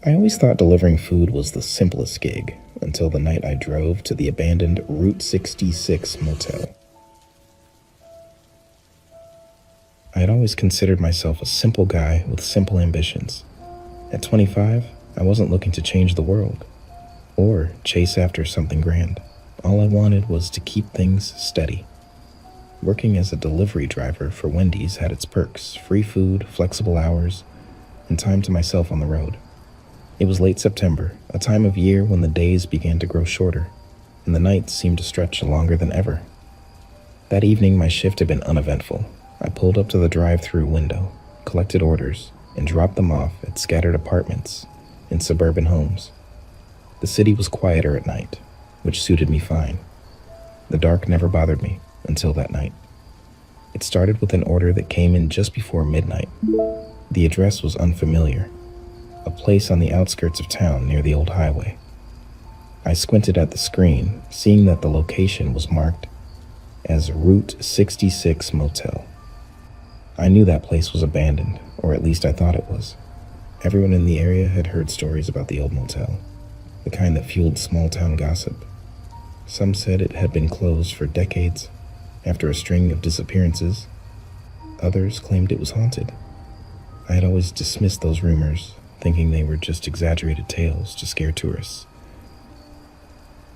I always thought delivering food was the simplest gig until the night I drove to the abandoned Route 66 motel. I had always considered myself a simple guy with simple ambitions. At 25, I wasn't looking to change the world or chase after something grand. All I wanted was to keep things steady. Working as a delivery driver for Wendy's had its perks: free food, flexible hours, and time to myself on the road. It was late September, a time of year when the days began to grow shorter, and the nights seemed to stretch longer than ever. That evening, my shift had been uneventful. I pulled up to the drive-thru window, collected orders, and dropped them off at scattered apartments in suburban homes. The city was quieter at night, which suited me fine. The dark never bothered me until that night. It started with an order that came in just before midnight. The address was unfamiliar, a place on the outskirts of town near the old highway. I squinted at the screen, seeing that the location was marked as Route 66 Motel. I knew that place was abandoned, or at least I thought it was. Everyone in the area had heard stories about the old motel, the kind that fueled small-town gossip. Some said it had been closed for decades after a string of disappearances. Others claimed it was haunted. I had always dismissed those rumors, thinking they were just exaggerated tales to scare tourists.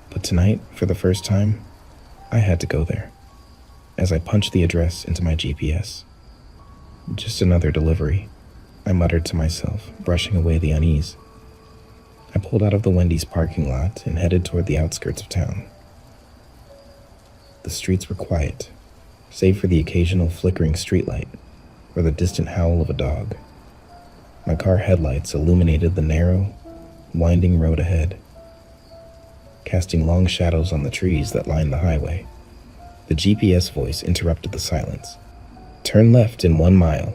But tonight, for the first time, I had to go there. As I punched the address into my GPS, "Just another delivery," I muttered to myself, brushing away the unease. I pulled out of the Wendy's parking lot and headed toward the outskirts of town. The streets were quiet, save for the occasional flickering streetlight or the distant howl of a dog. My car headlights illuminated the narrow, winding road ahead, casting long shadows on the trees that lined the highway. The GPS voice interrupted the silence. "Turn left in 1 mile."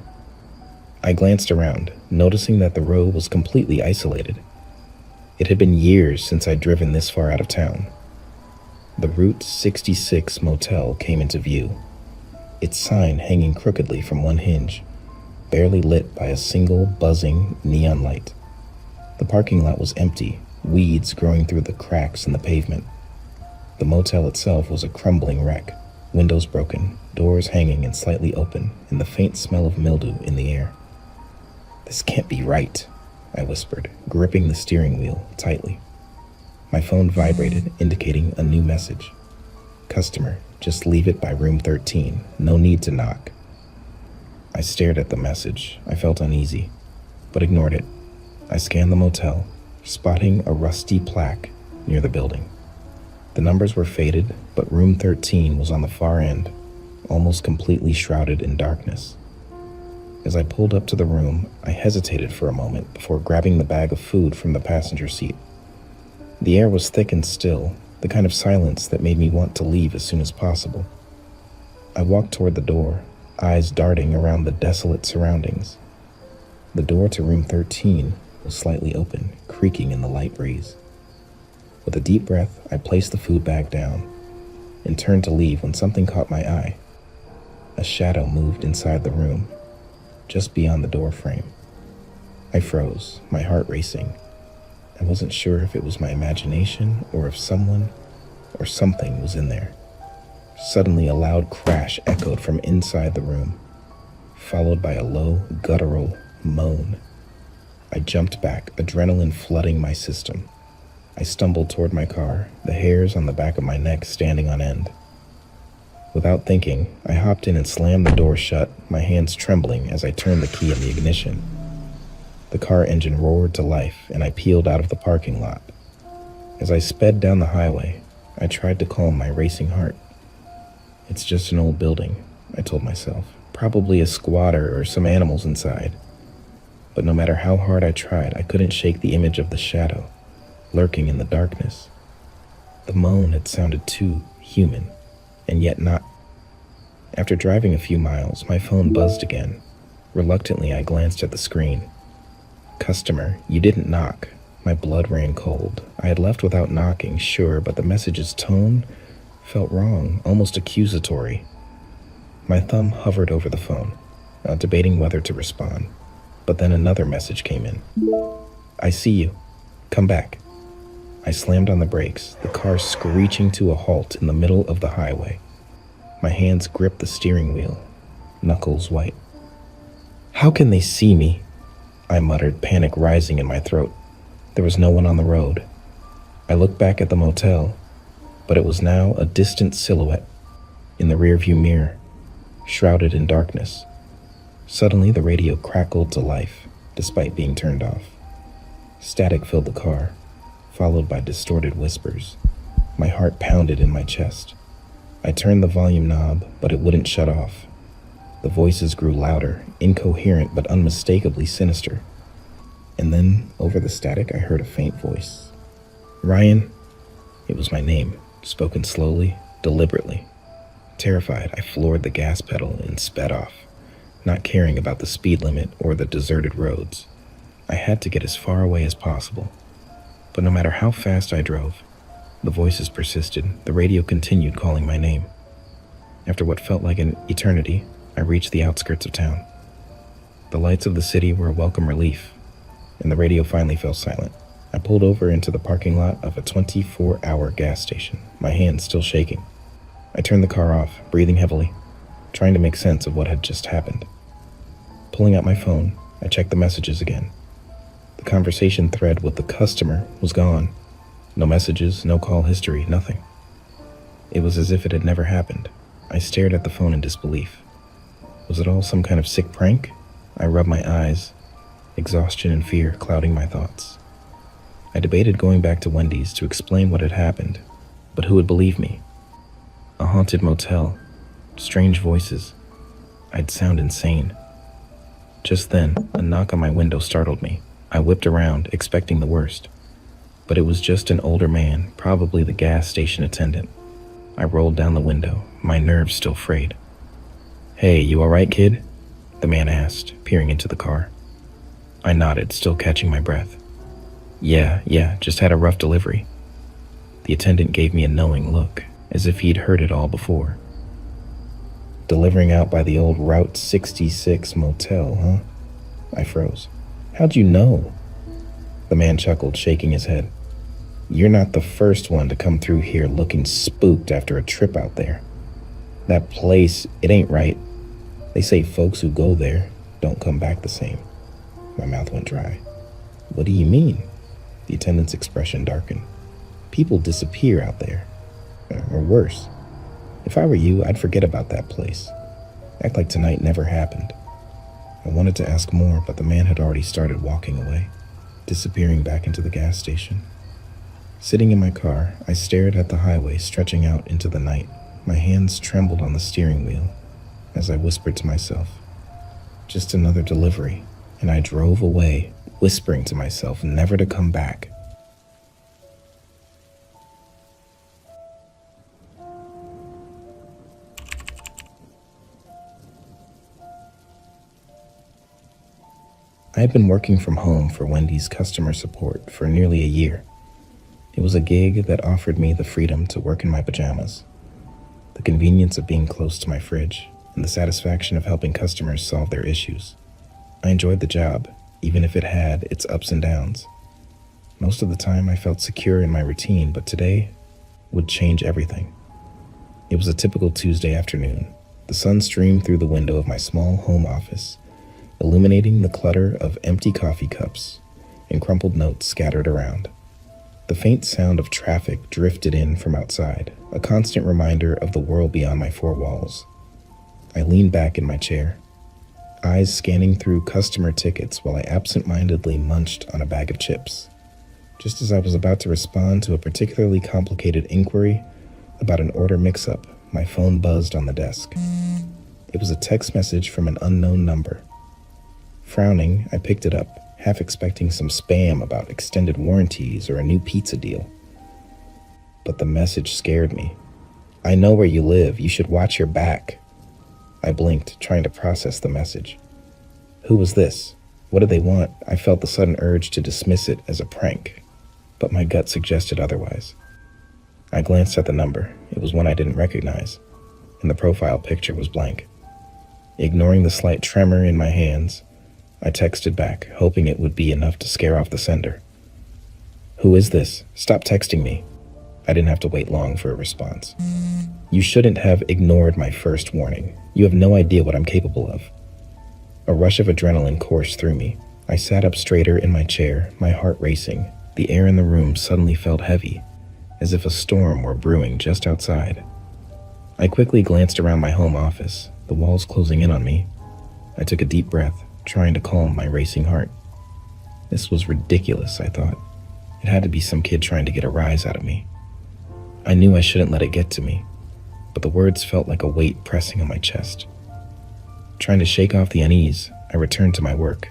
I glanced around, noticing that the road was completely isolated. It had been years since I'd driven this far out of town. The Route 66 motel came into view, its sign hanging crookedly from one hinge, barely lit by a single buzzing neon light. The parking lot was empty, weeds growing through the cracks in the pavement. The motel itself was a crumbling wreck, windows broken, doors hanging and slightly open, and the faint smell of mildew in the air. "This can't be right," I whispered, gripping the steering wheel tightly. My phone vibrated, indicating a new message. "Customer, just leave it by room 13. No need to knock." I stared at the message. I felt uneasy, but ignored it. I scanned the motel, spotting a rusty plaque near the building. The numbers were faded, but room 13 was on the far end, almost completely shrouded in darkness. As I pulled up to the room, I hesitated for a moment before grabbing the bag of food from the passenger seat. The air was thick and still, the kind of silence that made me want to leave as soon as possible. I walked toward the door, eyes darting around the desolate surroundings. The door to room 13 was slightly open, creaking in the light breeze. With a deep breath, I placed the food bag down and turned to leave when something caught my eye. A shadow moved inside the room, just beyond the door frame. I froze, my heart racing. I wasn't sure if it was my imagination or if someone or something was in there. Suddenly, a loud crash echoed from inside the room, followed by a low, guttural moan. I jumped back, adrenaline flooding my system. I stumbled toward my car, the hairs on the back of my neck standing on end. Without thinking, I hopped in and slammed the door shut, my hands trembling as I turned the key in the ignition. The car engine roared to life, and I peeled out of the parking lot. As I sped down the highway, I tried to calm my racing heart. "It's just an old building," I told myself. "Probably a squatter or some animals inside." But no matter how hard I tried, I couldn't shake the image of the shadow lurking in the darkness. The moan had sounded too human, and yet not. After driving a few miles, my phone buzzed again. Reluctantly, I glanced at the screen. "Customer, you didn't knock." My blood ran cold. I had left without knocking, sure, but the message's tone felt wrong, almost accusatory. My thumb hovered over the phone, debating whether to respond. But then another message came in. I see you. Come back." I slammed on the brakes, the car screeching to a halt in the middle of the highway. My hands gripped the steering wheel, knuckles white. "How can they see me?" I muttered, panic rising in my throat. There was no one on the road. I looked back at the motel, but it was now a distant silhouette in the rearview mirror, shrouded in darkness. Suddenly, the radio crackled to life, despite being turned off. Static filled the car, followed by distorted whispers. My heart pounded in my chest. I turned the volume knob, but it wouldn't shut off. The voices grew louder, incoherent but unmistakably sinister. And then, over the static, I heard a faint voice. "Ryan." It was my name, spoken slowly, deliberately. Terrified, I floored the gas pedal and sped off, not caring about the speed limit or the deserted roads. I had to get as far away as possible. But no matter how fast I drove, the voices persisted. The radio continued calling my name. After what felt like an eternity, I reached the outskirts of town. The lights of the city were a welcome relief, and the radio finally fell silent. I pulled over into the parking lot of a 24-hour gas station, my hands still shaking. I turned the car off, breathing heavily, trying to make sense of what had just happened. Pulling out my phone, I checked the messages again. The conversation thread with the customer was gone. No messages, no call history, nothing. It was as if it had never happened. I stared at the phone in disbelief. Was it all some kind of sick prank? I rubbed my eyes, exhaustion and fear clouding my thoughts. I debated going back to Wendy's to explain what had happened, but who would believe me? A haunted motel, strange voices. I'd sound insane. Just then, a knock on my window startled me. I whipped around, expecting the worst. But it was just an older man, probably the gas station attendant. I rolled down the window, my nerves still frayed. "Hey, you all right, kid?" the man asked, peering into the car. I nodded, still catching my breath. Yeah, just had a rough delivery." The attendant gave me a knowing look, as if he'd heard it all before. "Delivering out by the old Route 66 motel, huh?" I froze. "How'd you know?" The man chuckled, shaking his head. "You're not the first one to come through here looking spooked after a trip out there. That place, it ain't right. They say folks who go there don't come back the same." My mouth went dry. "What do you mean?" The attendant's expression darkened. "People disappear out there. Or worse. If I were you, I'd forget about that place. Act like tonight never happened." I wanted to ask more, but the man had already started walking away, disappearing back into the gas station. Sitting in my car, I stared at the highway stretching out into the night. My hands trembled on the steering wheel as I whispered to myself, "Just another delivery," and I drove away, whispering to myself never to come back. I had been working from home for Wendy's customer support for nearly a year. It was a gig that offered me the freedom to work in my pajamas, the convenience of being close to my fridge, and the satisfaction of helping customers solve their issues. I enjoyed the job, even if it had its ups and downs. Most of the time I felt secure in my routine, but today would change everything. It was a typical Tuesday afternoon. The sun streamed through the window of my small home office, illuminating the clutter of empty coffee cups and crumpled notes scattered around. The faint sound of traffic drifted in from outside, a constant reminder of the world beyond my four walls. I leaned back in my chair, eyes scanning through customer tickets while I absent-mindedly munched on a bag of chips. Just as I was about to respond to a particularly complicated inquiry about an order mix-up, my phone buzzed on the desk. It was a text message from an unknown number. Frowning, I picked it up, half expecting some spam about extended warranties or a new pizza deal. But the message scared me. "I know where you live. You should watch your back." I blinked, trying to process the message. Who was this? What did they want? I felt the sudden urge to dismiss it as a prank, but my gut suggested otherwise. I glanced at the number. It was one I didn't recognize, and the profile picture was blank. Ignoring the slight tremor in my hands, I texted back, hoping it would be enough to scare off the sender. "Who is this? Stop texting me." I didn't have to wait long for a response. "You shouldn't have ignored my first warning. You have no idea what I'm capable of." A rush of adrenaline coursed through me. I sat up straighter in my chair, my heart racing. The air in the room suddenly felt heavy, as if a storm were brewing just outside. I quickly glanced around my home office, the walls closing in on me. I took a deep breath, trying to calm my racing heart. This was ridiculous, I thought. It had to be some kid trying to get a rise out of me. I knew I shouldn't let it get to me, but the words felt like a weight pressing on my chest. Trying to shake off the unease, I returned to my work,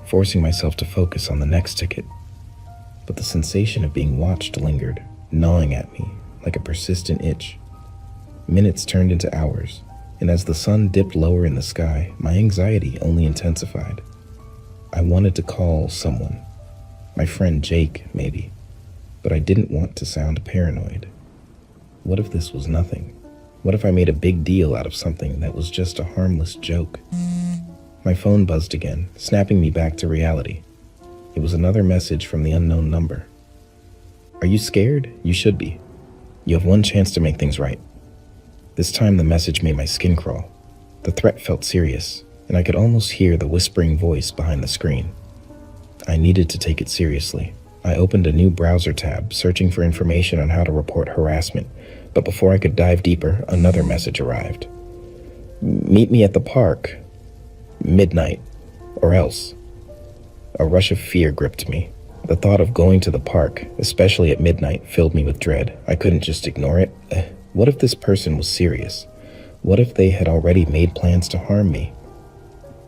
forcing myself to focus on the next ticket. But the sensation of being watched lingered, gnawing at me like a persistent itch. Minutes turned into hours, and as the sun dipped lower in the sky, my anxiety only intensified. I wanted to call someone, my friend Jake, maybe, but I didn't want to sound paranoid. What if this was nothing? What if I made a big deal out of something that was just a harmless joke? My phone buzzed again, snapping me back to reality. It was another message from the unknown number. "Are you scared? You should be. You have one chance to make things right." This time the message made my skin crawl. The threat felt serious, and I could almost hear the whispering voice behind the screen. I needed to take it seriously. I opened a new browser tab, searching for information on how to report harassment, but before I could dive deeper, another message arrived. "Meet me at the park. Midnight. Or else." A rush of fear gripped me. The thought of going to the park, especially at midnight, filled me with dread. I couldn't just ignore it. What if this person was serious? What if they had already made plans to harm me?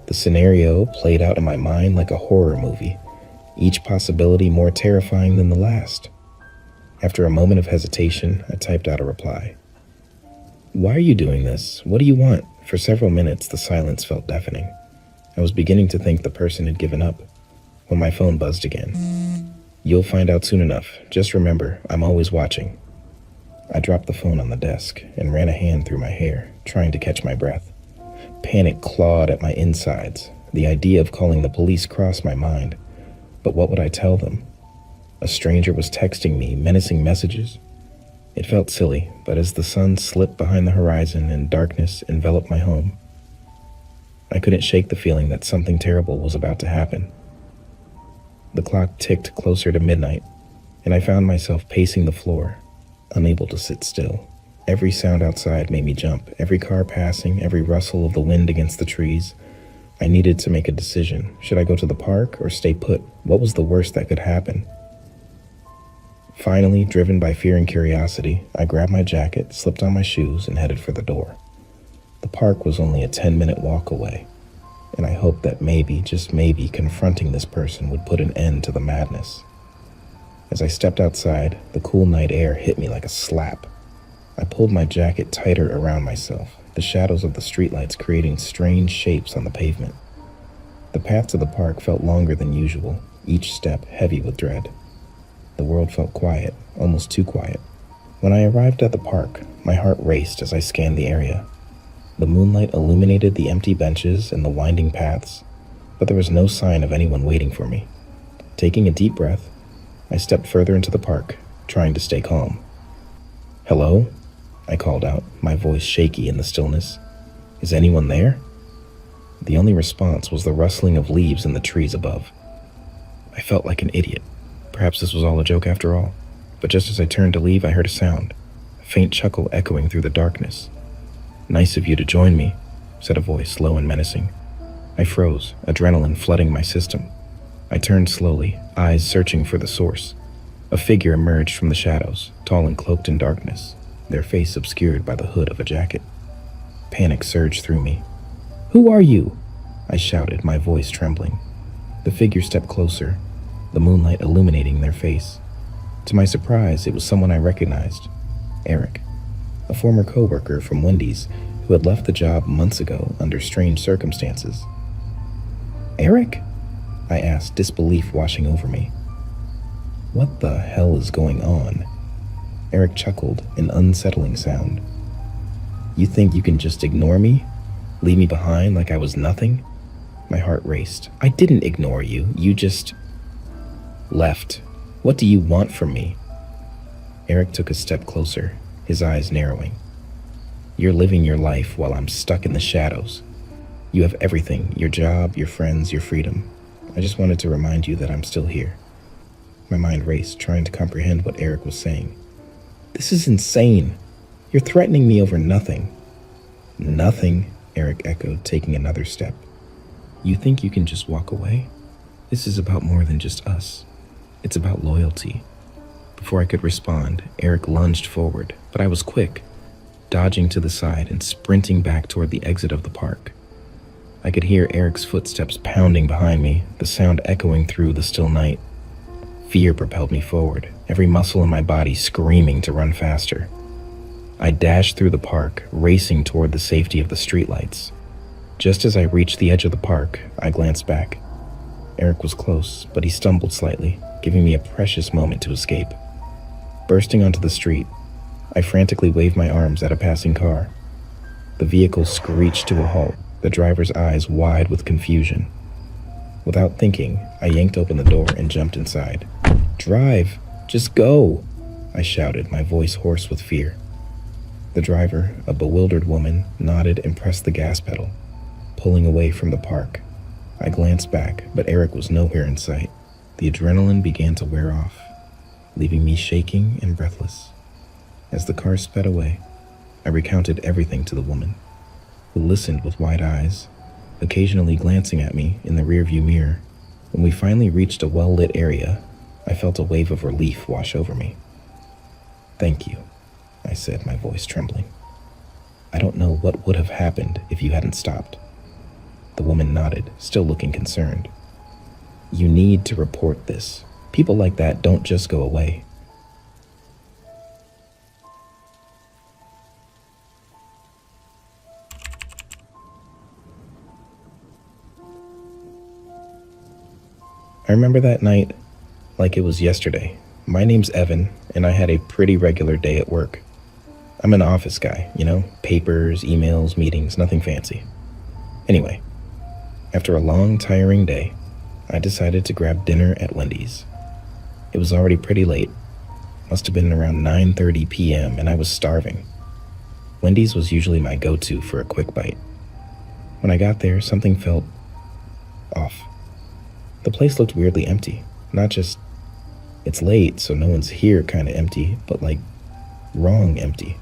The scenario played out in my mind like a horror movie, each possibility more terrifying than the last. After a moment of hesitation, I typed out a reply. "Why are you doing this? What do you want?" For several minutes, the silence felt deafening. I was beginning to think the person had given up, when my phone buzzed again. "You'll find out soon enough. Just remember, I'm always watching." I dropped the phone on the desk and ran a hand through my hair, trying to catch my breath. Panic clawed at my insides. The idea of calling the police crossed my mind. But what would I tell them? A stranger was texting me menacing messages. It felt silly, but as the sun slipped behind the horizon and darkness enveloped my home, I couldn't shake the feeling that something terrible was about to happen. The clock ticked closer to midnight, and I found myself pacing the floor, unable to sit still. Every sound outside made me jump, every car passing, every rustle of the wind against the trees. I needed to make a decision. Should I go to the park or stay put? What was the worst that could happen? Finally, driven by fear and curiosity, I grabbed my jacket, slipped on my shoes, and headed for the door. The park was only a 10-minute walk away, and I hoped that maybe, just maybe, confronting this person would put an end to the madness. As I stepped outside, the cool night air hit me like a slap. I pulled my jacket tighter around myself, the shadows of the streetlights creating strange shapes on the pavement. The path to the park felt longer than usual, each step heavy with dread. The world felt quiet, almost too quiet. When I arrived at the park, my heart raced as I scanned the area. The moonlight illuminated the empty benches and the winding paths, but there was no sign of anyone waiting for me. Taking a deep breath, I stepped further into the park, trying to stay calm. "Hello?" I called out, my voice shaky in the stillness. "Is anyone there?" The only response was the rustling of leaves in the trees above. I felt like an idiot. Perhaps this was all a joke after all. But just as I turned to leave, I heard a sound, a faint chuckle echoing through the darkness. "Nice of you to join me," said a voice low and menacing. I froze, adrenaline flooding my system. I turned slowly, eyes searching for the source. A figure emerged from the shadows, tall and cloaked in darkness, their face obscured by the hood of a jacket. Panic surged through me. "Who are you?" I shouted, my voice trembling. The figure stepped closer, the moonlight illuminating their face. To my surprise, it was someone I recognized, Eric, a former coworker from Wendy's who had left the job months ago under strange circumstances. "Eric?" I asked, disbelief washing over me. "What the hell is going on?" Eric chuckled, an unsettling sound. "You think you can just ignore me? Leave me behind like I was nothing?" My heart raced. I didn't ignore you. You just left. What do you want from me? Eric took a step closer, his eyes narrowing. You're living your life while I'm stuck in the shadows. You have everything, your job, your friends, your freedom. I just wanted to remind you that I'm still here. My mind raced, trying to comprehend what Eric was saying. This is insane. You're threatening me over nothing. Nothing, Eric echoed, taking another step. You think you can just walk away? This is about more than just us. It's about loyalty. Before I could respond, Eric lunged forward, but I was quick, dodging to the side and sprinting back toward the exit of the park. I could hear Eric's footsteps pounding behind me, the sound echoing through the still night. Fear propelled me forward, every muscle in my body screaming to run faster. I dashed through the park, racing toward the safety of the streetlights. Just as I reached the edge of the park, I glanced back. Eric was close, but he stumbled slightly, giving me a precious moment to escape. Bursting onto the street, I frantically waved my arms at a passing car. The vehicle screeched to a halt, the driver's eyes wide with confusion. Without thinking, I yanked open the door and jumped inside. Drive! Just go! I shouted, my voice hoarse with fear. The driver, a bewildered woman, nodded and pressed the gas pedal, pulling away from the park. I glanced back, but Eric was nowhere in sight. The adrenaline began to wear off, leaving me shaking and breathless. As the car sped away, I recounted everything to the woman, who listened with wide eyes, occasionally glancing at me in the rearview mirror. When we finally reached a well-lit area, I felt a wave of relief wash over me. Thank you, I said, my voice trembling. I don't know what would have happened if you hadn't stopped. The woman nodded, still looking concerned. You need to report this. People like that don't just go away. I remember that night like it was yesterday. My name's Evan, and I had a pretty regular day at work. I'm an office guy, papers, emails, meetings, nothing fancy. Anyway, after a long, tiring day, I decided to grab dinner at Wendy's. It was already pretty late. Must have been around 9:30 p.m., and I was starving. Wendy's was usually my go-to for a quick bite. When I got there, something felt off. The place looked weirdly empty. Not just, it's late, so no one's here kind of empty, but like, wrong empty.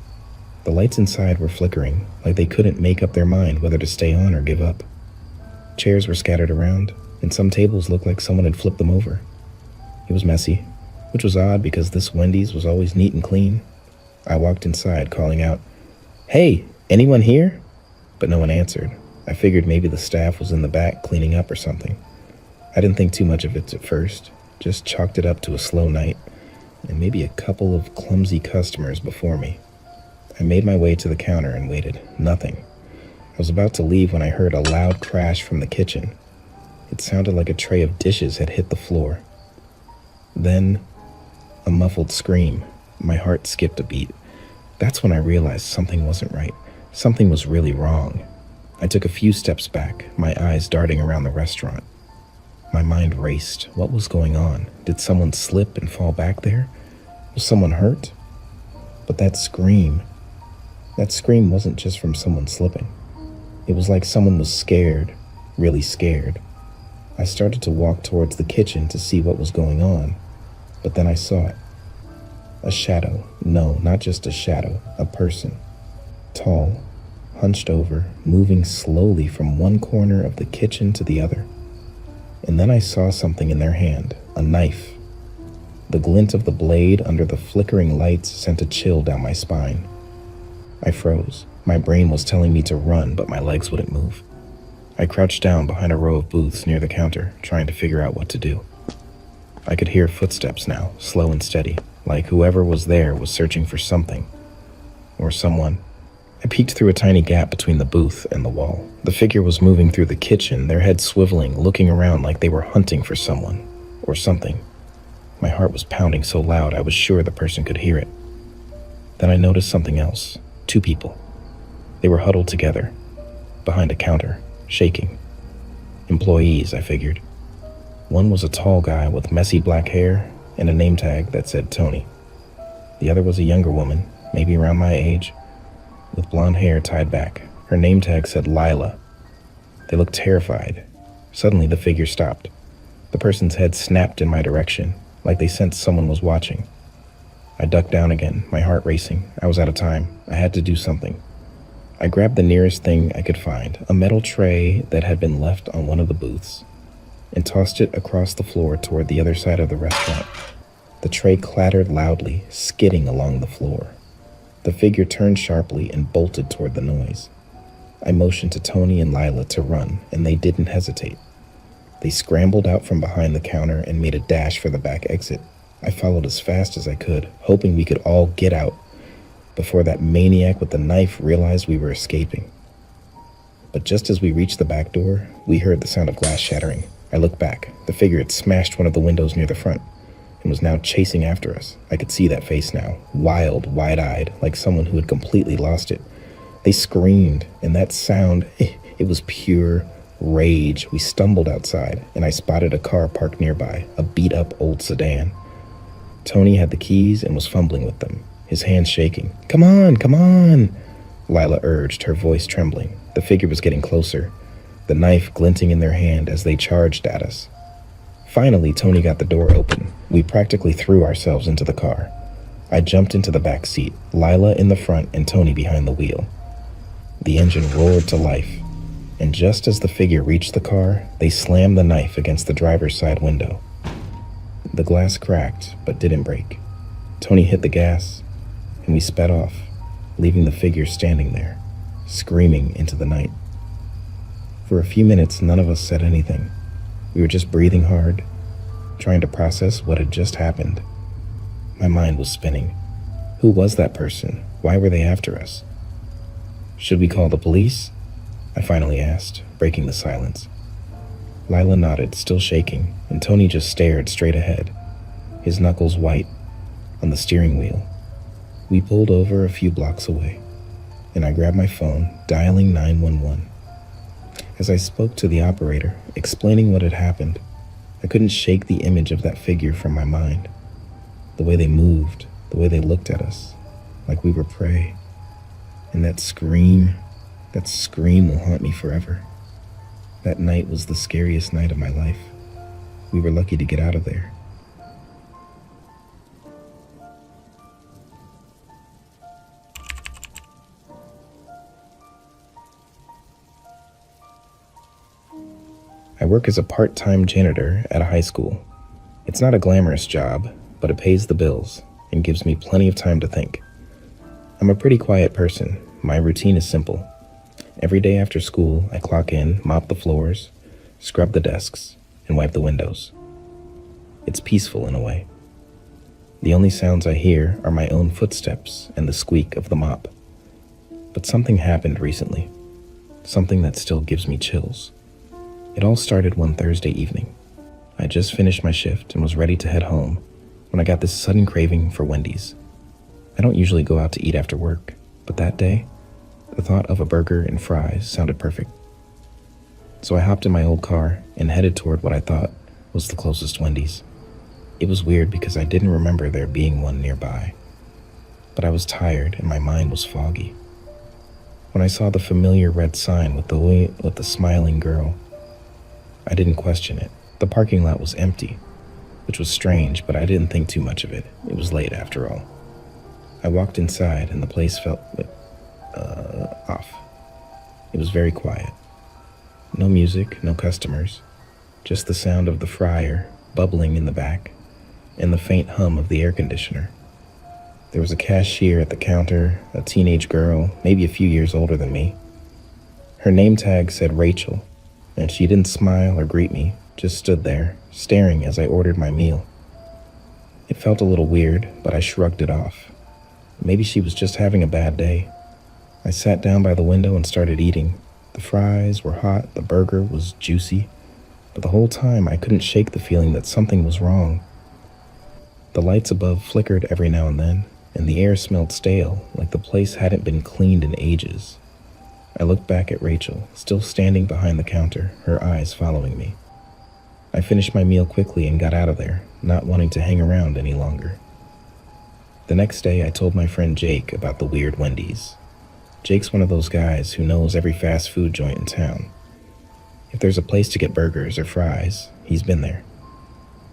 The lights inside were flickering, like they couldn't make up their mind whether to stay on or give up. Chairs were scattered around, and some tables looked like someone had flipped them over. It was messy, which was odd because this Wendy's was always neat and clean. I walked inside, calling out, "Hey, anyone here?" But no one answered. I figured maybe the staff was in the back cleaning up or something. I didn't think too much of it at first, just chalked it up to a slow night, and maybe a couple of clumsy customers before me. I made my way to the counter and waited. Nothing. I was about to leave when I heard a loud crash from the kitchen. It sounded like a tray of dishes had hit the floor. Then, a muffled scream. My heart skipped a beat. That's when I realized something wasn't right. Something was really wrong. I took a few steps back, my eyes darting around the restaurant. My mind raced. What was going on? Did someone slip and fall back there? Was someone hurt? But that scream wasn't just from someone slipping. It was like someone was scared, really scared. I started to walk towards the kitchen to see what was going on, but then I saw it. A shadow. No, not just a shadow, a person. Tall, hunched over, moving slowly from one corner of the kitchen to the other. And then I saw something in their hand, a knife. The glint of the blade under the flickering lights sent a chill down my spine. I froze. My brain was telling me to run, but my legs wouldn't move. I crouched down behind a row of booths near the counter, trying to figure out what to do. I could hear footsteps now, slow and steady, like whoever was there was searching for something. Or someone. I peeked through a tiny gap between the booth and the wall. The figure was moving through the kitchen, their heads swiveling, looking around like they were hunting for someone, or something. My heart was pounding so loud I was sure the person could hear it. Then I noticed something else. 2 people. They were huddled together, behind a counter, shaking. Employees, I figured. One was a tall guy with messy black hair and a name tag that said Tony. The other was a younger woman, maybe around my age, with blonde hair tied back. Her name tag said Lila. They looked terrified. Suddenly, the figure stopped. The person's head snapped in my direction, like they sensed someone was watching. I ducked down again, my heart racing. I was out of time. I had to do something. I grabbed the nearest thing I could find, a metal tray that had been left on one of the booths, and tossed it across the floor toward the other side of the restaurant. The tray clattered loudly, skidding along the floor. The figure turned sharply and bolted toward the noise. I motioned to Tony and Lila to run, and they didn't hesitate. They scrambled out from behind the counter and made a dash for the back exit. I followed as fast as I could, hoping we could all get out before that maniac with the knife realized we were escaping. But just as we reached the back door, we heard the sound of glass shattering. I looked back. The figure had smashed one of the windows near the front and was now chasing after us. I could see that face now, wild, wide-eyed, like someone who had completely lost it. They screamed, and that sound, it was pure rage. We stumbled outside, and I spotted a car parked nearby, a beat-up old sedan. Tony had the keys and was fumbling with them, his hands shaking. Come on, Lila urged, her voice trembling. The figure was getting closer, the knife glinting in their hand as they charged at us. Finally, Tony got the door open. We practically threw ourselves into the car. I jumped into the back seat, Lila in the front and Tony behind the wheel. The engine roared to life, and just as the figure reached the car, they slammed the knife against the driver's side window. The glass cracked, but didn't break. Tony hit the gas, and we sped off, leaving the figure standing there, screaming into the night. For a few minutes, none of us said anything. We were just breathing hard, trying to process what had just happened. My mind was spinning. Who was that person? Why were they after us? Should we call the police? I finally asked, breaking the silence. Lila nodded, still shaking, and Tony just stared straight ahead, his knuckles white, on the steering wheel. We pulled over a few blocks away, and I grabbed my phone, dialing 911. As I spoke to the operator, explaining what had happened, I couldn't shake the image of that figure from my mind. The way they moved, the way they looked at us, like we were prey. And that scream will haunt me forever. That night was the scariest night of my life. We were lucky to get out of there. I work as a part-time janitor at a high school. It's not a glamorous job, but it pays the bills and gives me plenty of time to think. I'm a pretty quiet person. My routine is simple. Every day after school, I clock in, mop the floors, scrub the desks, and wipe the windows. It's peaceful in a way. The only sounds I hear are my own footsteps and the squeak of the mop. But something happened recently, something that still gives me chills. It all started one Thursday evening. I just finished my shift and was ready to head home when I got this sudden craving for Wendy's. I don't usually go out to eat after work, but that day, the thought of a burger and fries sounded perfect. So I hopped in my old car and headed toward what I thought was the closest Wendy's. It was weird because I didn't remember there being one nearby, but I was tired and my mind was foggy. When I saw the familiar red sign with the smiling girl, I didn't question it. The parking lot was empty, which was strange, but I didn't think too much of it. It was late after all. I walked inside and the place felt off. It was very quiet. No music, no customers, just the sound of the fryer bubbling in the back and the faint hum of the air conditioner. There was a cashier at the counter, a teenage girl, maybe a few years older than me. Her name tag said Rachel, and she didn't smile or greet me, just stood there, staring as I ordered my meal. It felt a little weird, but I shrugged it off. Maybe she was just having a bad day. I sat down by the window and started eating. The fries were hot, the burger was juicy, but the whole time I couldn't shake the feeling that something was wrong. The lights above flickered every now and then, and the air smelled stale, like the place hadn't been cleaned in ages. I looked back at Rachel, still standing behind the counter, her eyes following me. I finished my meal quickly and got out of there, not wanting to hang around any longer. The next day, I told my friend Jake about the weird Wendy's. Jake's one of those guys who knows every fast food joint in town. If there's a place to get burgers or fries, he's been there.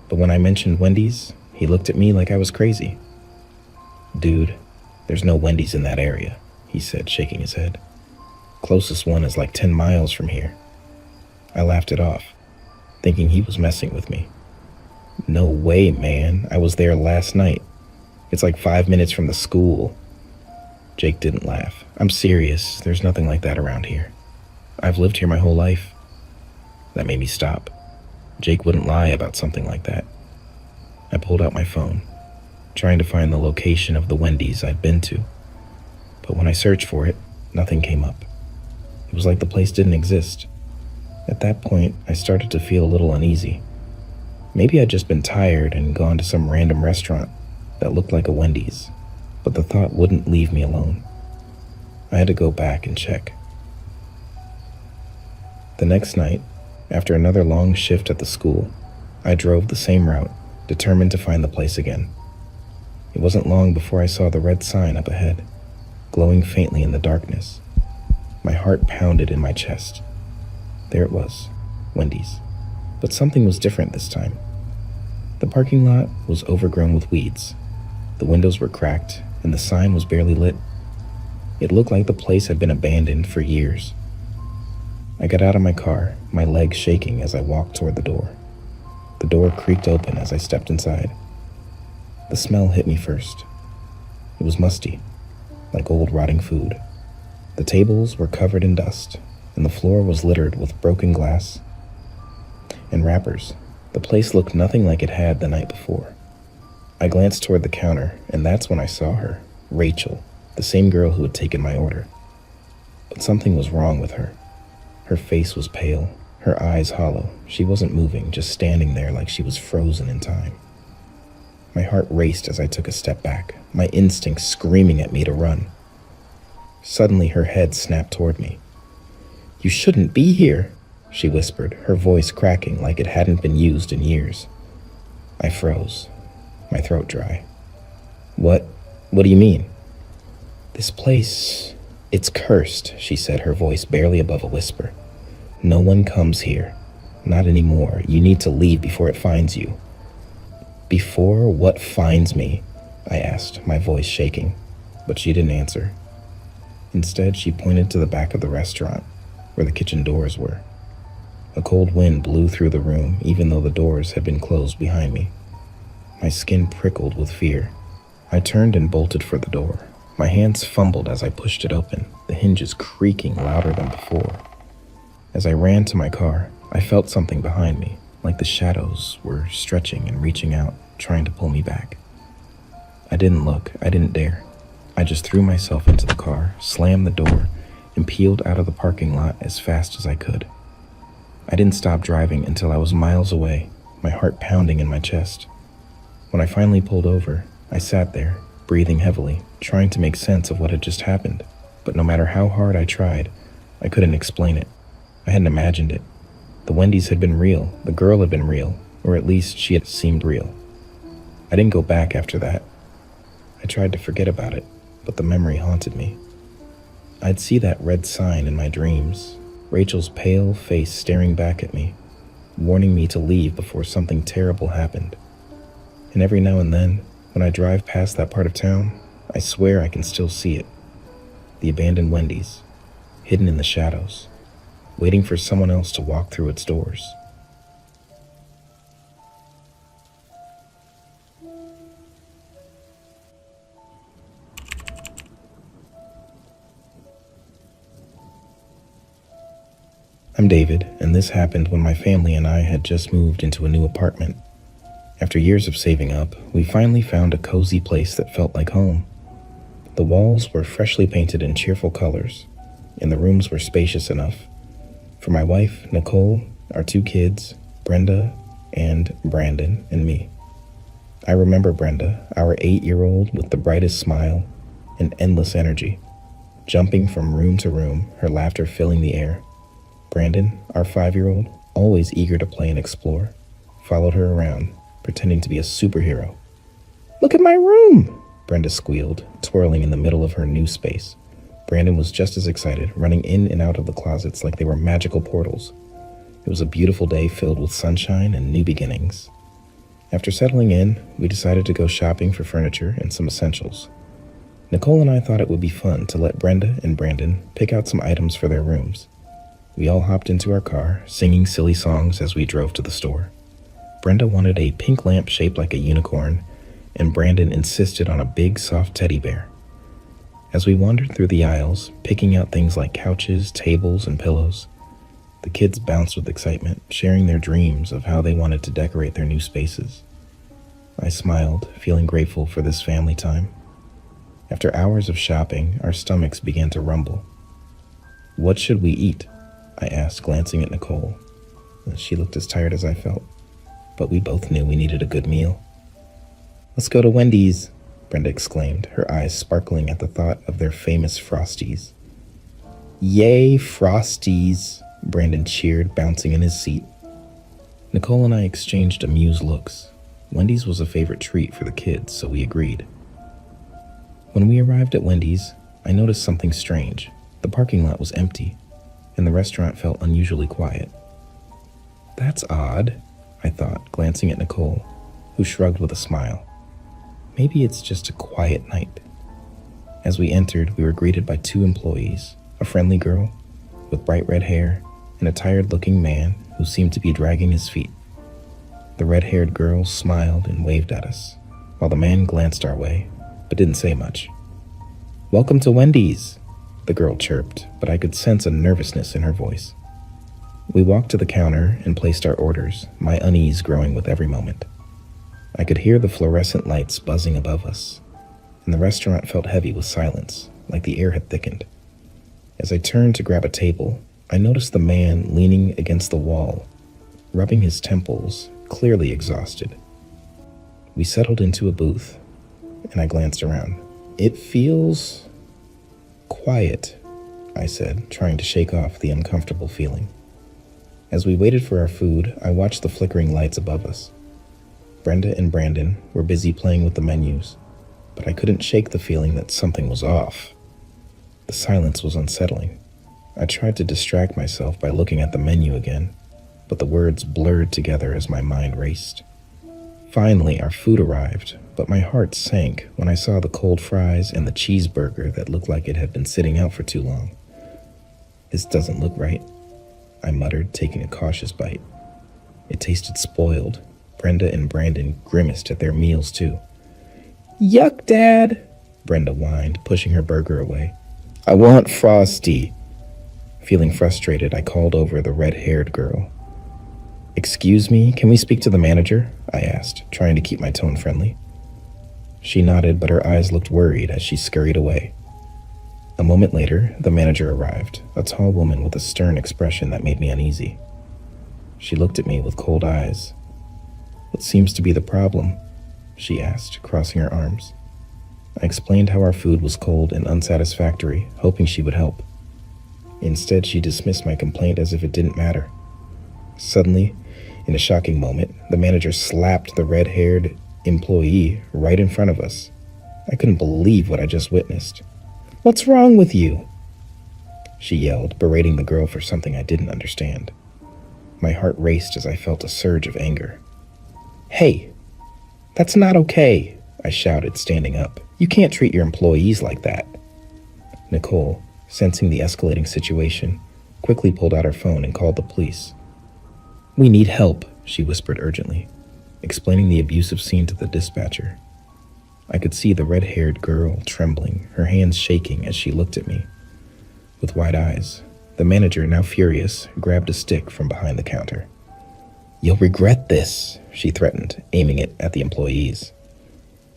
But when I mentioned Wendy's, he looked at me like I was crazy. "Dude, there's no Wendy's in that area," he said, shaking his head. "Closest one is like 10 miles from here." I laughed it off, thinking he was messing with me. "No way, man. I was there last night. It's like 5 minutes from the school." Jake didn't laugh. "I'm serious. There's nothing like that around here. I've lived here my whole life." That made me stop. Jake wouldn't lie about something like that. I pulled out my phone, trying to find the location of the Wendy's I'd been to. But when I searched for it, nothing came up. It was like the place didn't exist. At that point, I started to feel a little uneasy. Maybe I'd just been tired and gone to some random restaurant that looked like a Wendy's, but the thought wouldn't leave me alone. I had to go back and check. The next night, after another long shift at the school, I drove the same route, determined to find the place again. It wasn't long before I saw the red sign up ahead, glowing faintly in the darkness. My heart pounded in my chest. There it was, Wendy's. But something was different this time. The parking lot was overgrown with weeds. The windows were cracked, and the sign was barely lit. It looked like the place had been abandoned for years. I got out of my car, my legs shaking as I walked toward the door. The door creaked open as I stepped inside. The smell hit me first. It was musty, like old rotting food. The tables were covered in dust, and the floor was littered with broken glass and wrappers. The place looked nothing like it had the night before. I glanced toward the counter, and that's when I saw her, Rachel, the same girl who had taken my order. But something was wrong with her. Her face was pale, her eyes hollow. She wasn't moving, just standing there like she was frozen in time. My heart raced as I took a step back, my instincts screaming at me to run. Suddenly, her head snapped toward me. "You shouldn't be here," she whispered, her voice cracking like it hadn't been used in years. I froze, my throat dry. What do you mean?" "This place, it's cursed," she said, her voice barely above a whisper. "No one comes here. Not anymore. You need to leave before it finds you." "Before what finds me?" I asked, my voice shaking, but she didn't answer. Instead, she pointed to the back of the restaurant, where the kitchen doors were. A cold wind blew through the room, even though the doors had been closed behind me. My skin prickled with fear. I turned and bolted for the door. My hands fumbled as I pushed it open, the hinges creaking louder than before. As I ran to my car, I felt something behind me, like the shadows were stretching and reaching out, trying to pull me back. I didn't look. I didn't dare. I just threw myself into the car, slammed the door, and peeled out of the parking lot as fast as I could. I didn't stop driving until I was miles away, my heart pounding in my chest. When I finally pulled over, I sat there, breathing heavily, trying to make sense of what had just happened. But no matter how hard I tried, I couldn't explain it. I hadn't imagined it. The Wendy's had been real, the girl had been real, or at least she had seemed real. I didn't go back after that. I tried to forget about it, but the memory haunted me. I'd see that red sign in my dreams, Rachel's pale face staring back at me, warning me to leave before something terrible happened. And every now and then, when I drive past that part of town, I swear I can still see it. The abandoned Wendy's, hidden in the shadows, waiting for someone else to walk through its doors. I'm David, and this happened when my family and I had just moved into a new apartment. After years of saving up, we finally found a cozy place that felt like home. The walls were freshly painted in cheerful colors, and the rooms were spacious enough for my wife, Nicole, our 2 kids, Brenda and Brandon, and me. I remember Brenda, our 8-year-old with the brightest smile and endless energy. jumping from room to room, her laughter filling the air. Brandon, our 5-year-old, always eager to play and explore, followed her around, pretending to be a superhero. "Look at my room!" Brenda squealed, twirling in the middle of her new space. Brandon was just as excited, running in and out of the closets like they were magical portals. It was a beautiful day filled with sunshine and new beginnings. After settling in, we decided to go shopping for furniture and some essentials. Nicole and I thought it would be fun to let Brenda and Brandon pick out some items for their rooms. We all hopped into our car, singing silly songs as we drove to the store. Brenda wanted a pink lamp shaped like a unicorn, and Brandon insisted on a big, soft teddy bear. As we wandered through the aisles, picking out things like couches, tables, and pillows, the kids bounced with excitement, sharing their dreams of how they wanted to decorate their new spaces. I smiled, feeling grateful for this family time. After hours of shopping, our stomachs began to rumble. "What should we eat?" I asked, glancing at Nicole. She looked as tired as I felt, but we both knew we needed a good meal. "Let's go to Wendy's," Brenda exclaimed, her eyes sparkling at the thought of their famous Frosties. "Yay, Frosties!" Brandon cheered, bouncing in his seat. Nicole and I exchanged amused looks. Wendy's was a favorite treat for the kids, so we agreed. When we arrived at Wendy's, I noticed something strange. The parking lot was empty, and the restaurant felt unusually quiet. "That's odd," I thought, glancing at Nicole, who shrugged with a smile. "Maybe it's just a quiet night." As we entered, we were greeted by 2 employees, a friendly girl with bright red hair and a tired-looking man who seemed to be dragging his feet. The red-haired girl smiled and waved at us, while the man glanced our way, but didn't say much. "Welcome to Wendy's," the girl chirped, but I could sense a nervousness in her voice. We walked to the counter and placed our orders, my unease growing with every moment. I could hear the fluorescent lights buzzing above us, and the restaurant felt heavy with silence, like the air had thickened. As I turned to grab a table, I noticed the man leaning against the wall, rubbing his temples, clearly exhausted. We settled into a booth, and I glanced around. "It feels quiet," I said, trying to shake off the uncomfortable feeling. As we waited for our food, I watched the flickering lights above us. Brenda and Brandon were busy playing with the menus, but I couldn't shake the feeling that something was off. The silence was unsettling. I tried to distract myself by looking at the menu again, but the words blurred together as my mind raced. Finally, our food arrived, but my heart sank when I saw the cold fries and the cheeseburger that looked like it had been sitting out for too long. "This doesn't look right," I muttered, taking a cautious bite. It tasted spoiled. Brenda and Brandon grimaced at their meals too. "Yuck, Dad," Brenda whined, pushing her burger away. "I want Frosty." Feeling frustrated, I called over the red-haired girl. "Excuse me, can we speak to the manager?" I asked, trying to keep my tone friendly. She nodded, but her eyes looked worried as she scurried away. A moment later, the manager arrived, a tall woman with a stern expression that made me uneasy. She looked at me with cold eyes. "What seems to be the problem?" she asked, crossing her arms. I explained how our food was cold and unsatisfactory, hoping she would help. Instead, she dismissed my complaint as if it didn't matter. Suddenly, in a shocking moment, the manager slapped the red-haired employee right in front of us. I couldn't believe what I just witnessed. "What's wrong with you?" she yelled, berating the girl for something I didn't understand. My heart raced as I felt a surge of anger. "Hey, that's not okay," I shouted, standing up. "You can't treat your employees like that." Nicole, sensing the escalating situation, quickly pulled out her phone and called the police. "We need help," she whispered urgently, explaining the abusive scene to the dispatcher. I could see the red-haired girl trembling, her hands shaking as she looked at me. With wide eyes, the manager, now furious, grabbed a stick from behind the counter. "You'll regret this," she threatened, aiming it at the employees.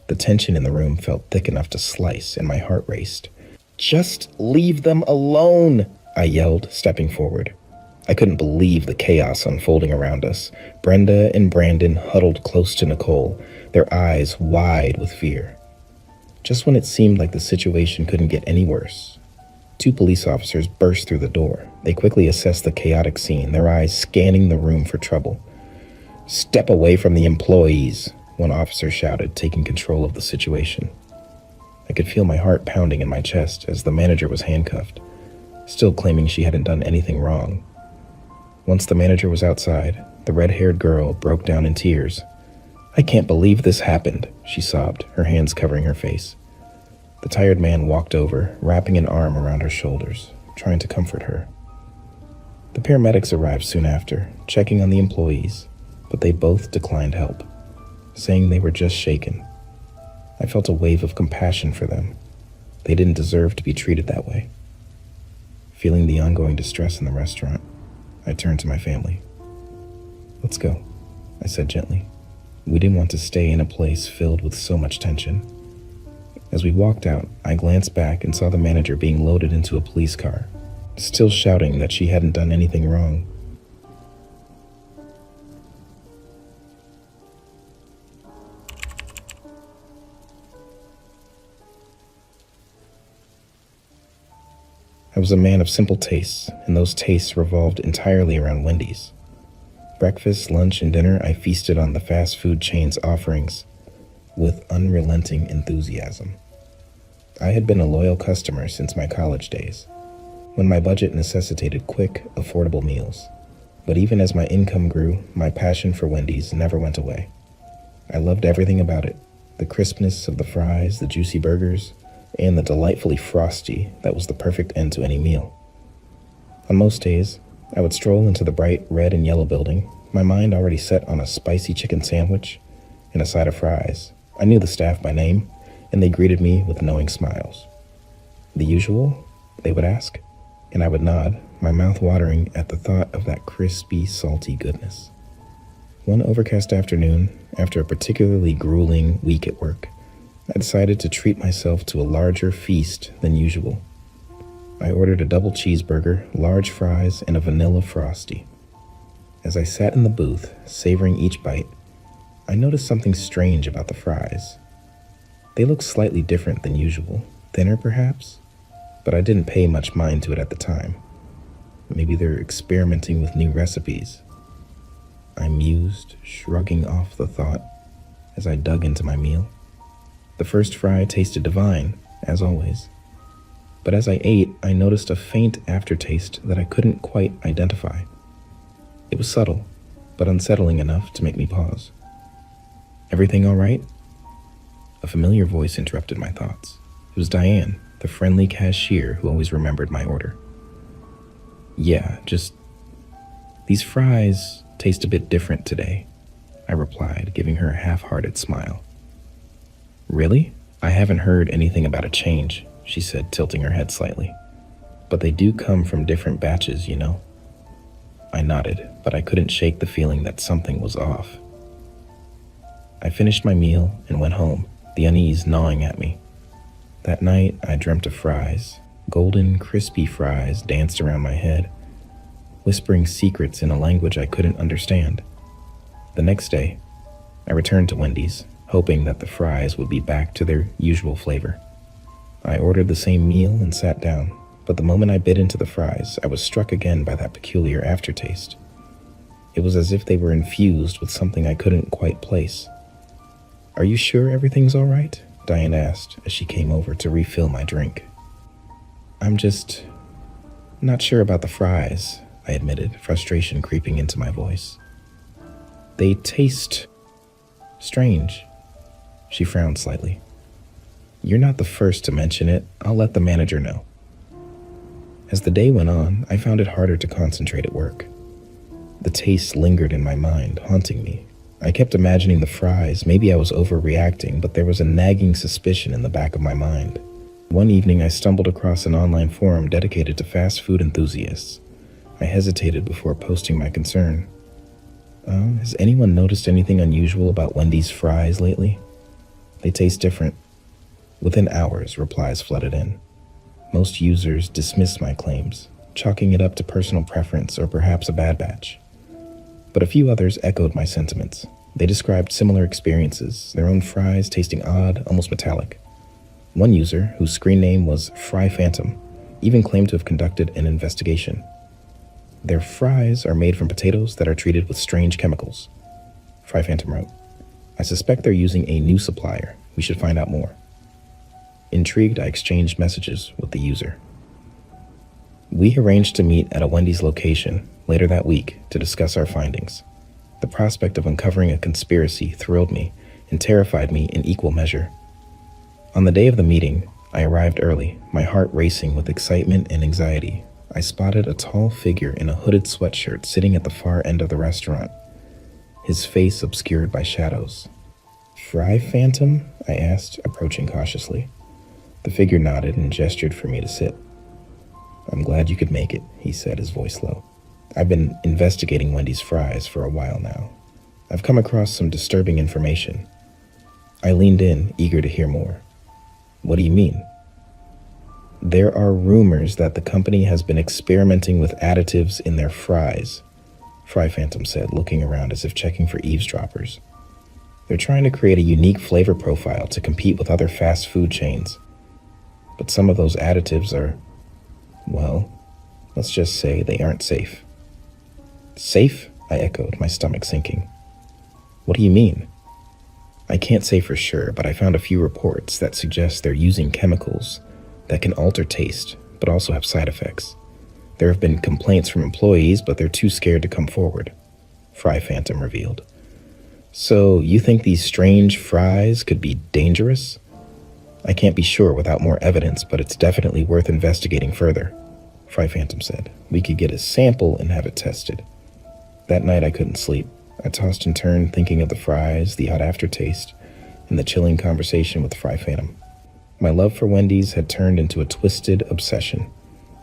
The tension in the room felt thick enough to slice, and my heart raced. "Just leave them alone," I yelled, stepping forward. I couldn't believe the chaos unfolding around us. Brenda and Brandon huddled close to Nicole, their eyes wide with fear. Just when it seemed like the situation couldn't get any worse, Two police officers burst through the door. They quickly assessed the chaotic scene, their eyes scanning the room for trouble. "Step away from the employees," one officer shouted, taking control of the situation. I could feel my heart pounding in my chest as the manager was handcuffed, still claiming she hadn't done anything wrong. Once the manager was outside, the red-haired girl broke down in tears. "I can't believe this happened," she sobbed, her hands covering her face. The tired man walked over, wrapping an arm around her shoulders, trying to comfort her. The paramedics arrived soon after, checking on the employees, but they both declined help, saying they were just shaken. I felt a wave of compassion for them. They didn't deserve to be treated that way. Feeling the ongoing distress in the restaurant, I turned to my family. "Let's go," I said gently. We didn't want to stay in a place filled with so much tension. As we walked out, I glanced back and saw the manager being loaded into a police car, still shouting that she hadn't done anything wrong. I was a man of simple tastes, and those tastes revolved entirely around Wendy's. Breakfast, lunch, and dinner, I feasted on the fast food chain's offerings with unrelenting enthusiasm. I had been a loyal customer since my college days, when my budget necessitated quick, affordable meals. But even as my income grew, my passion for Wendy's never went away. I loved everything about it: the crispness of the fries, the juicy burgers, and the delightfully frosty that was the perfect end to any meal. On most days, I would stroll into the bright red and yellow building, my mind already set on a spicy chicken sandwich and a side of fries. I knew the staff by name, and they greeted me with knowing smiles. "The usual?" they would ask, and I would nod, my mouth watering at the thought of that crispy, salty goodness. One overcast afternoon, after a particularly grueling week at work, I decided to treat myself to a larger feast than usual. I ordered a double cheeseburger, large fries, and a vanilla frosty. As I sat in the booth, savoring each bite, I noticed something strange about the fries. They looked slightly different than usual, thinner perhaps, but I didn't pay much mind to it at the time. Maybe they're experimenting with new recipes. I mused, shrugging off the thought as I dug into my meal. The first fry tasted divine, as always. But as I ate, I noticed a faint aftertaste that I couldn't quite identify. It was subtle, but unsettling enough to make me pause. "Everything all right?" A familiar voice interrupted my thoughts. It was Diane, the friendly cashier who always remembered my order. "Yeah, just... these fries taste a bit different today," I replied, giving her a half-hearted smile. "Really? I haven't heard anything about a change," she said, tilting her head slightly. "But they do come from different batches, you know." I nodded, but I couldn't shake the feeling that something was off. I finished my meal and went home, the unease gnawing at me. That night, I dreamt of fries. Golden, crispy fries danced around my head, whispering secrets in a language I couldn't understand. The next day, I returned to Wendy's, hoping that the fries would be back to their usual flavor. I ordered the same meal and sat down, but the moment I bit into the fries, I was struck again by that peculiar aftertaste. It was as if they were infused with something I couldn't quite place. "Are you sure everything's all right?" Diane asked as she came over to refill my drink. "I'm just not sure about the fries," I admitted, frustration creeping into my voice. "They taste strange." She frowned slightly. "You're not the first to mention it. I'll let the manager know." As the day went on, I found it harder to concentrate at work. The taste lingered in my mind, haunting me. I kept imagining the fries. Maybe I was overreacting, but there was a nagging suspicion in the back of my mind. One evening, I stumbled across an online forum dedicated to fast food enthusiasts. I hesitated before posting my concern. Has anyone noticed anything unusual about Wendy's fries lately? They taste different." Within hours, replies flooded in. Most users dismissed my claims, chalking it up to personal preference or perhaps a bad batch. But a few others echoed my sentiments. They described similar experiences, their own fries tasting odd, almost metallic. One user, whose screen name was Fry Phantom, even claimed to have conducted an investigation. Their fries are made from potatoes that are treated with strange chemicals. Fry Phantom wrote, I suspect they're using a new supplier. We should find out more. Intrigued, I exchanged messages with the user. We arranged to meet at a Wendy's location later that week to discuss our findings. The prospect of uncovering a conspiracy thrilled me and terrified me in equal measure. On the day of the meeting, I arrived early, my heart racing with excitement and anxiety. I spotted a tall figure in a hooded sweatshirt sitting at the far end of the restaurant, his face obscured by shadows. Fry Phantom? I asked, approaching cautiously. The figure nodded and gestured for me to sit. I'm glad you could make it, he said, his voice low. I've been investigating Wendy's fries for a while now. I've come across some disturbing information. I leaned in, eager to hear more. What do you mean? There are rumors that the company has been experimenting with additives in their fries, Fry Phantom said, looking around as if checking for eavesdroppers. They're trying to create a unique flavor profile to compete with other fast food chains. But some of those additives are, well, let's just say they aren't safe. Safe? I echoed, my stomach sinking. What do you mean? I can't say for sure, but I found a few reports that suggest they're using chemicals that can alter taste, but also have side effects. There have been complaints from employees, but they're too scared to come forward, Fry Phantom revealed. So you think these strange fries could be dangerous? I can't be sure without more evidence, but it's definitely worth investigating further, Fry Phantom said. We could get a sample and have it tested. That night I couldn't sleep. I tossed and turned, thinking of the fries, the odd aftertaste, and the chilling conversation with Fry Phantom. My love for Wendy's had turned into a twisted obsession,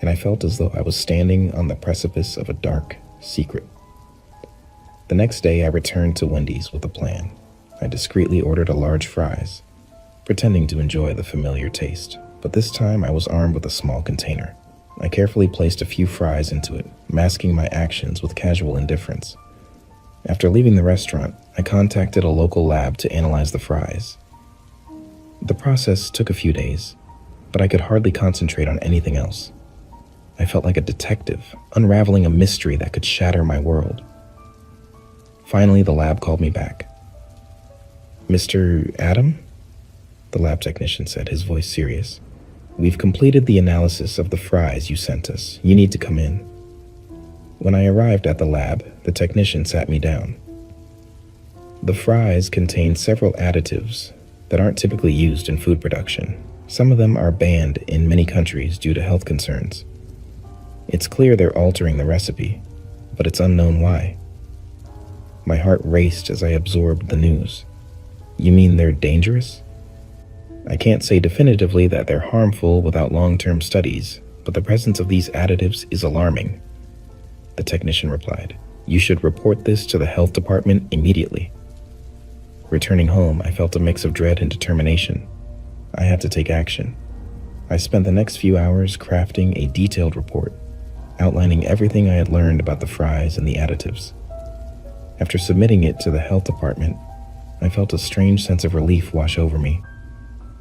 and I felt as though I was standing on the precipice of a dark secret. The next day I returned to Wendy's with a plan. I discreetly ordered a large fries, pretending to enjoy the familiar taste, but this time I was armed with a small container. I carefully placed a few fries into it, masking my actions with casual indifference. After leaving the restaurant, I contacted a local lab to analyze the fries. The process took a few days, but I could hardly concentrate on anything else. I felt like a detective, unraveling a mystery that could shatter my world. Finally, the lab called me back. Mr. Adam? The lab technician said, his voice serious. We've completed the analysis of the fries you sent us. You need to come in. When I arrived at the lab, the technician sat me down. The fries contain several additives that aren't typically used in food production. Some of them are banned in many countries due to health concerns. It's clear they're altering the recipe, but it's unknown why. My heart raced as I absorbed the news. You mean they're dangerous? I can't say definitively that they're harmful without long-term studies, but the presence of these additives is alarming. The technician replied, You should report this to the health department immediately. Returning home, I felt a mix of dread and determination. I had to take action. I spent the next few hours crafting a detailed report, outlining everything I had learned about the fries and the additives. After submitting it to the health department, I felt a strange sense of relief wash over me.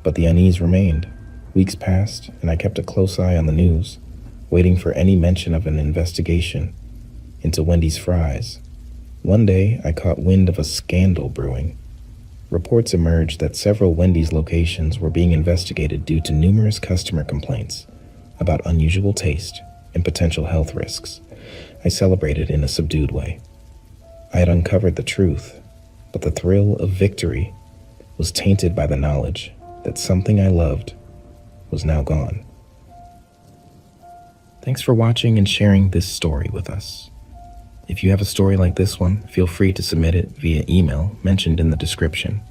But the unease remained. Weeks passed, and I kept a close eye on the news, waiting for any mention of an investigation into Wendy's fries. One day, I caught wind of a scandal brewing. Reports emerged that several Wendy's locations were being investigated due to numerous customer complaints about unusual taste and potential health risks. I celebrated in a subdued way. I had uncovered the truth, but the thrill of victory was tainted by the knowledge that something I loved was now gone. Thanks for watching and sharing this story with us. If you have a story like this one, feel free to submit it via email mentioned in the description.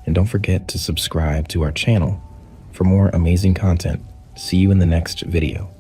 And don't forget to subscribe to our channel for more amazing content. See you in the next video.